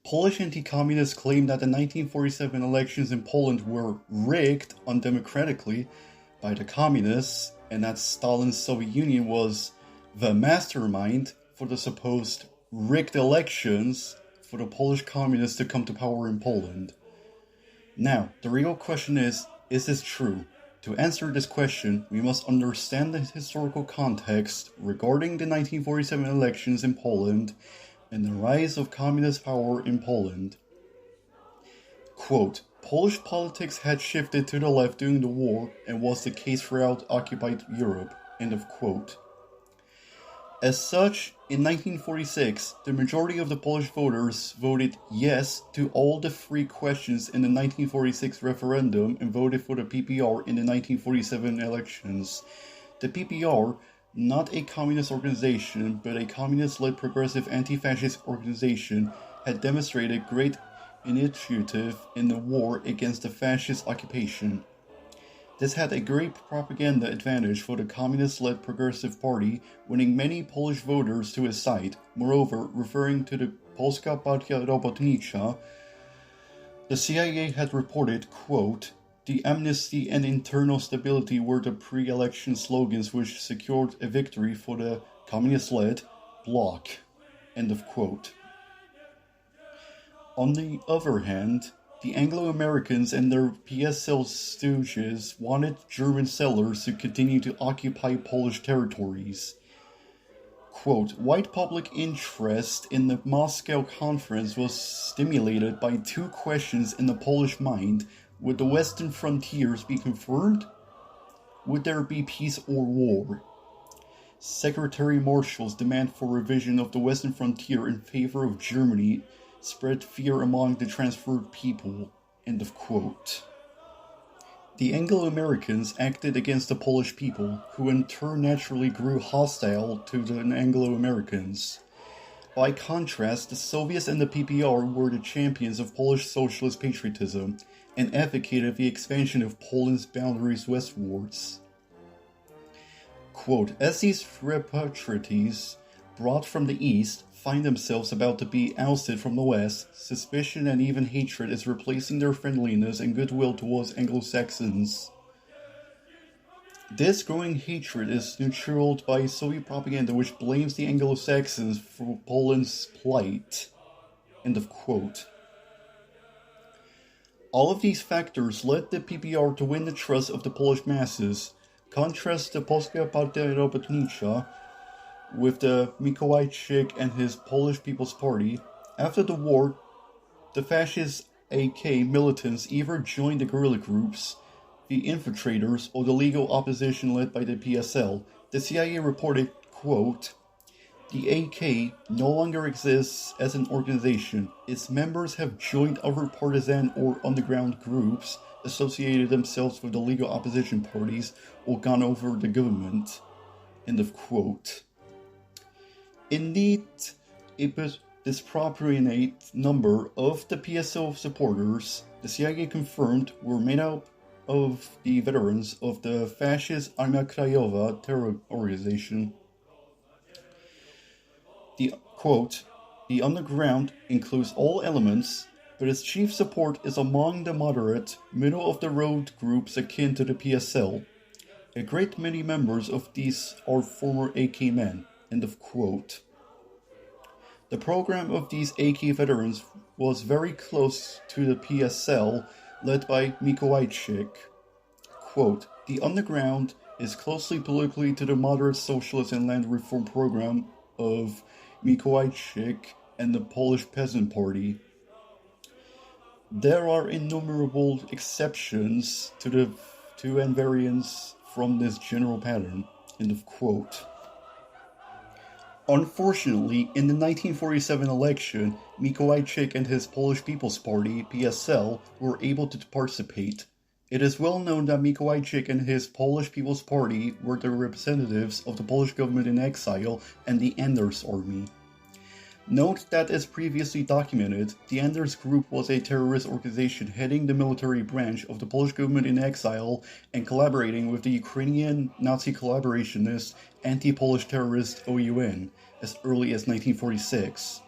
Polish anti-communists claim that the 1947 elections in Poland were rigged undemocratically by the communists, and that Stalin's Soviet Union was the mastermind for the supposed rigged elections for the Polish communists to come to power in Poland. Now, the real question is this true? To answer this question, we must understand the historical context regarding the 1947 elections in Poland and the rise of communist power in Poland. Quote, Polish politics had shifted to the left during the war and was the case throughout occupied Europe. End of quote. As such, in 1946, the majority of the Polish voters voted yes to all the three questions in the 1946 referendum and voted for the PPR in the 1947 elections. The PPR, not a communist organization, but a communist-led progressive anti-fascist organization, had demonstrated great initiative in the war against the fascist occupation. This had a great propaganda advantage for the communist-led Progressive Party, winning many Polish voters to his side. Moreover, referring to the Polska Partia Robotnicza, the CIA had reported, quote, the amnesty and internal stability were the pre-election slogans which secured a victory for the communist-led bloc. End of quote. On the other hand, the Anglo-Americans and their PSL stooges wanted German settlers to continue to occupy Polish territories. Quote, white public interest in the Moscow Conference was stimulated by two questions in the Polish mind. Would the western frontiers be confirmed? Would there be peace or war? Secretary Marshall's demand for revision of the western frontier in favor of Germany spread fear among the transferred people. End of quote. The Anglo-Americans acted against the Polish people, who in turn naturally grew hostile to the Anglo-Americans. By contrast, the Soviets and the PPR were the champions of Polish socialist patriotism and advocated the expansion of Poland's boundaries westwards. Quote, as these repatriates brought from the east find themselves about to be ousted from the west, suspicion and even hatred is replacing their friendliness and goodwill towards Anglo-Saxons. This growing hatred is nurtured by Soviet propaganda which blames the Anglo-Saxons for Poland's plight. End of quote. All of these factors led the PPR to win the trust of the Polish masses. Contrast the Polska Partia Robotnicza with the Mikołajczyk and his Polish People's Party. After the war, the fascist AK militants either joined the guerrilla groups, the infiltrators, or the legal opposition led by the PSL. The CIA reported, quote, the AK no longer exists as an organization. Its members have joined other partisan or underground groups, associated themselves with the legal opposition parties, or gone over the government. End of quote. Indeed, a disproportionate number of the PSL supporters, the CIA confirmed, were made up of the veterans of the fascist Armia Krajowa terror organization. The quote, the underground includes all elements, but its chief support is among the moderate, middle-of-the-road groups akin to the PSL. A great many members of these are former AK men. End of quote. The program of these AK veterans was very close to the PSL, led by Mikołajczyk. Quote, the underground is closely politically to the moderate socialist and land reform program of Mikołajczyk and the Polish Peasant Party. There are innumerable exceptions to and variants from this general pattern. End of quote. Unfortunately, in the 1947 election, Mikołajczyk and his Polish People's Party, PSL, were able to participate. It is well known that Mikołajczyk and his Polish People's Party were the representatives of the Polish government in exile and the Anders Army. Note that as previously documented, the Anders Group was a terrorist organization heading the military branch of the Polish government in exile and collaborating with the Ukrainian Nazi collaborationist anti-Polish terrorist OUN as early as 1946.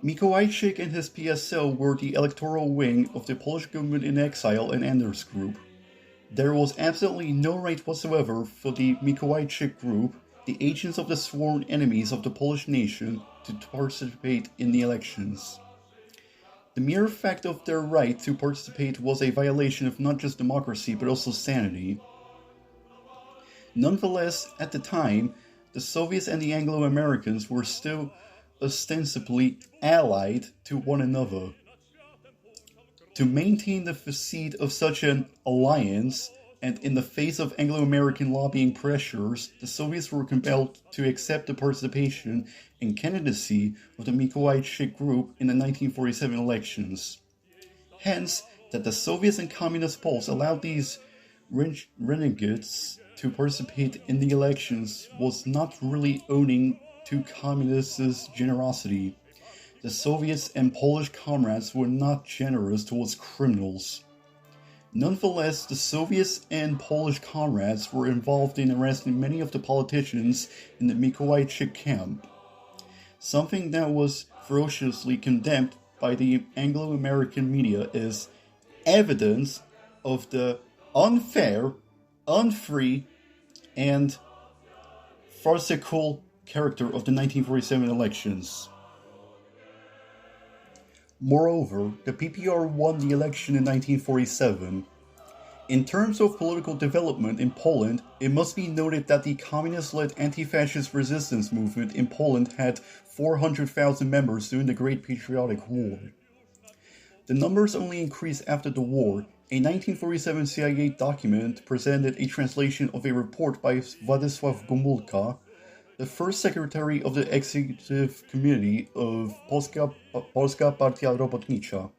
Mikołajczyk and his PSL were the electoral wing of the Polish government in exile and Anders Group. There was absolutely no right whatsoever for the Mikołajczyk group, the agents of the sworn enemies of the Polish nation, to participate in the elections. The mere fact of their right to participate was a violation of not just democracy but also sanity. Nonetheless, at the time, the Soviets and the Anglo-Americans were still ostensibly allied to one another. To maintain the facade of such an alliance, and in the face of Anglo-American lobbying pressures, the Soviets were compelled to accept the participation and candidacy of the Mikołajczyk group in the 1947 elections. Hence, that the Soviets and Communist Poles allowed these renegades to participate in the elections was not really owing to Communists' generosity. The Soviets and Polish comrades were not generous towards criminals. Nonetheless, the Soviets and Polish comrades were involved in arresting many of the politicians in the Mikołajczyk camp, something that was ferociously condemned by the Anglo-American media as evidence of the unfair, unfree, and farcical character of the 1947 elections. Moreover, the PPR won the election in 1947. In terms of political development in Poland, it must be noted that the communist-led anti-fascist resistance movement in Poland had 400,000 members during the Great Patriotic War. The numbers only increased after the war. A 1947 CIA document presented a translation of a report by Władysław Gomulka, the first secretary of the executive committee of Polska Partia Robotnicza.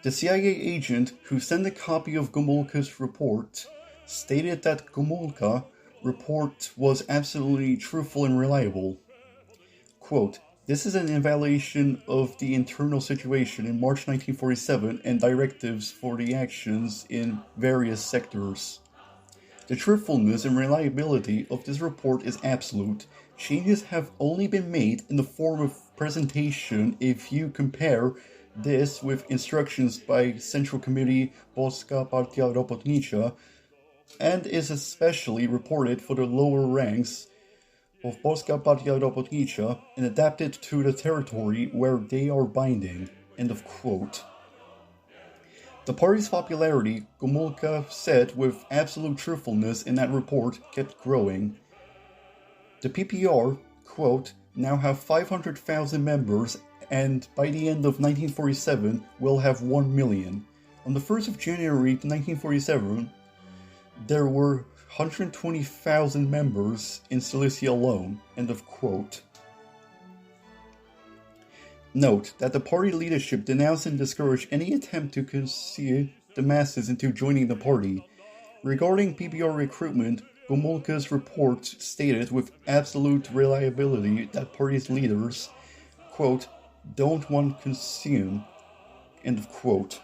The CIA agent who sent a copy of Gomulka's report stated that Gomulka's report was absolutely truthful and reliable. Quote, "This is an evaluation of the internal situation in March 1947 and directives for the actions in various sectors. The truthfulness and reliability of this report is absolute. Changes have only been made in the form of presentation if you compare this with instructions by Central Committee Polska Partia Robotnicza, and is especially reported for the lower ranks of Polska Partia Robotnicza and adapted to the territory where they are binding." End of quote. The party's popularity, Gomulka said with absolute truthfulness in that report, kept growing. The PPR, quote, "now have 500,000 members and by the end of 1947 will have 1 million. On the 1st of January 1947, there were 120,000 members in Silesia alone." End of quote. Note that the party leadership denounced and discouraged any attempt to conceal the masses into joining the party. Regarding PPR recruitment, Gomulka's report stated with absolute reliability that party's leaders, quote, "don't want to consume," end of quote.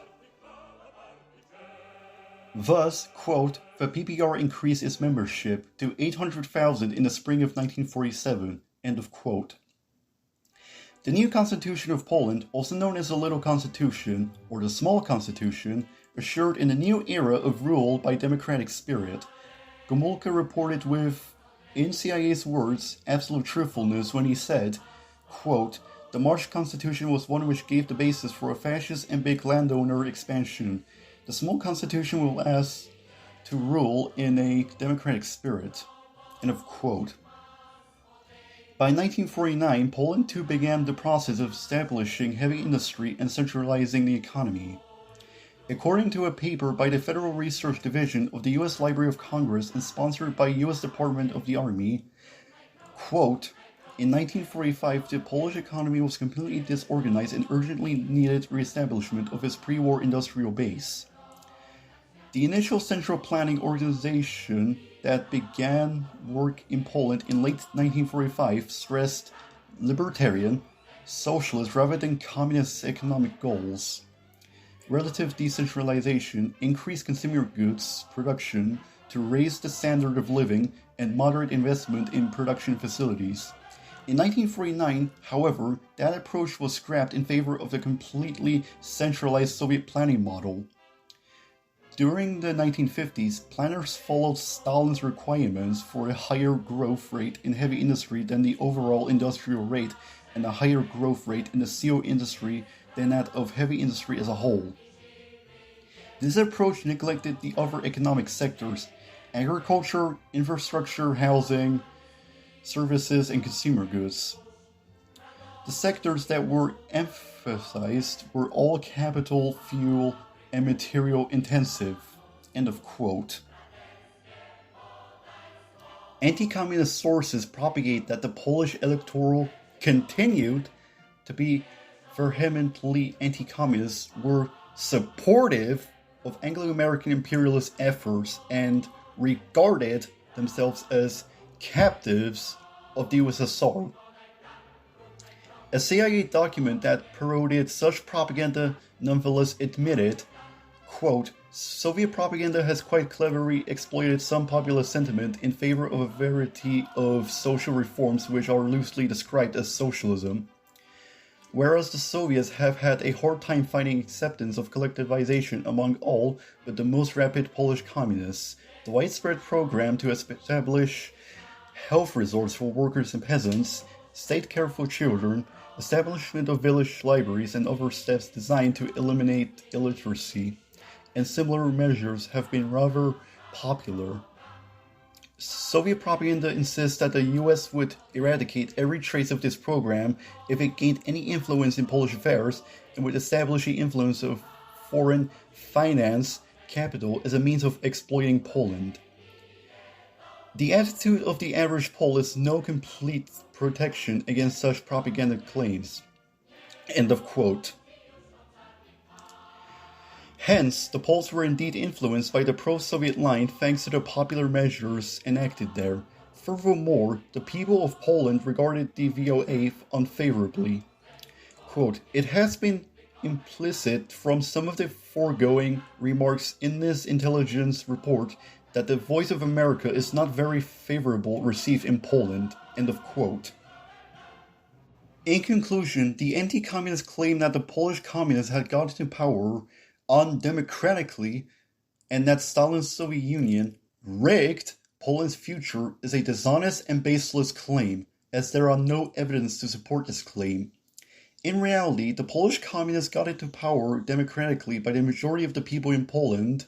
Thus, quote, "the PPR increased its membership to 800,000 in the spring of 1947, end of quote. The new Constitution of Poland, also known as the Little Constitution, or the Small Constitution, assured in a new era of rule by democratic spirit. Gomulka reported with, in CIA's words, absolute truthfulness when he said, quote, "The March Constitution was one which gave the basis for a fascist and big landowner expansion. The Small Constitution will ask to rule in a democratic spirit." End of quote. By 1949, Poland too began the process of establishing heavy industry and centralizing the economy. According to a paper by the Federal Research Division of the U.S. Library of Congress and sponsored by U.S. Department of the Army, quote, "In 1945, the Polish economy was completely disorganized and urgently needed reestablishment of its pre-war industrial base. The initial central planning organization that began work in Poland in late 1945 stressed libertarian, socialist rather than communist economic goals. Relative decentralization, increased consumer goods production to raise the standard of living, and moderate investment in production facilities. In 1949, however, that approach was scrapped in favor of the completely centralized Soviet planning model. During the 1950s, planners followed Stalin's requirements for a higher growth rate in heavy industry than the overall industrial rate and a higher growth rate in the steel industry than that of heavy industry as a whole. This approach neglected the other economic sectors: agriculture, infrastructure, housing, services, and consumer goods. The sectors that were emphasized were all capital, fuel, and material intensive. End of quote. Anti-communist sources propagate that the Polish electorate continued to be vehemently anti-communist, were supportive of Anglo-American imperialist efforts, and regarded themselves as captives of the USSR. A CIA document that parodied such propaganda nonetheless admitted, quote, Soviet propaganda has quite cleverly exploited some popular sentiment in favor of a variety of social reforms which are loosely described as socialism. Whereas the Soviets have had a hard time finding acceptance of collectivization among all but the most rapid Polish communists, the widespread program to establish health resorts for workers and peasants, state care for children, establishment of village libraries, and other steps designed to eliminate illiteracy, and similar measures have been rather popular. Soviet propaganda insists that the US would eradicate every trace of this program if it gained any influence in Polish affairs, and would establish the influence of foreign finance capital as a means of exploiting Poland. The attitude of the average Pole is no complete protection against such propaganda claims. End of quote. Hence, the Poles were indeed influenced by the pro-Soviet line thanks to the popular measures enacted there. Furthermore, the people of Poland regarded the VOA unfavorably. Quote, it has been implicit from some of the foregoing remarks in this intelligence report that the voice of America is not very favorable received in Poland. End of quote. In conclusion, the anti-communists claim that the Polish communists had gotten to power undemocratically, and that Stalin's Soviet Union rigged Poland's future is a dishonest and baseless claim, as there are no evidence to support this claim. In reality, the Polish communists got into power democratically by the majority of the people in Poland,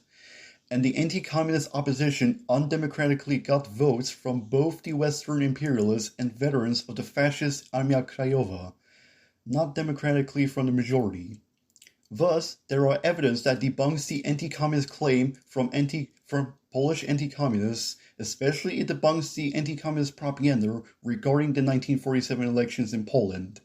and the anti-communist opposition undemocratically got votes from both the Western imperialists and veterans of the fascist Armia Krajowa, not democratically from the majority. Thus, there are evidence that debunks the anti-communist claim from Polish anti-communists, especially it debunks the anti-communist propaganda regarding the 1947 elections in Poland.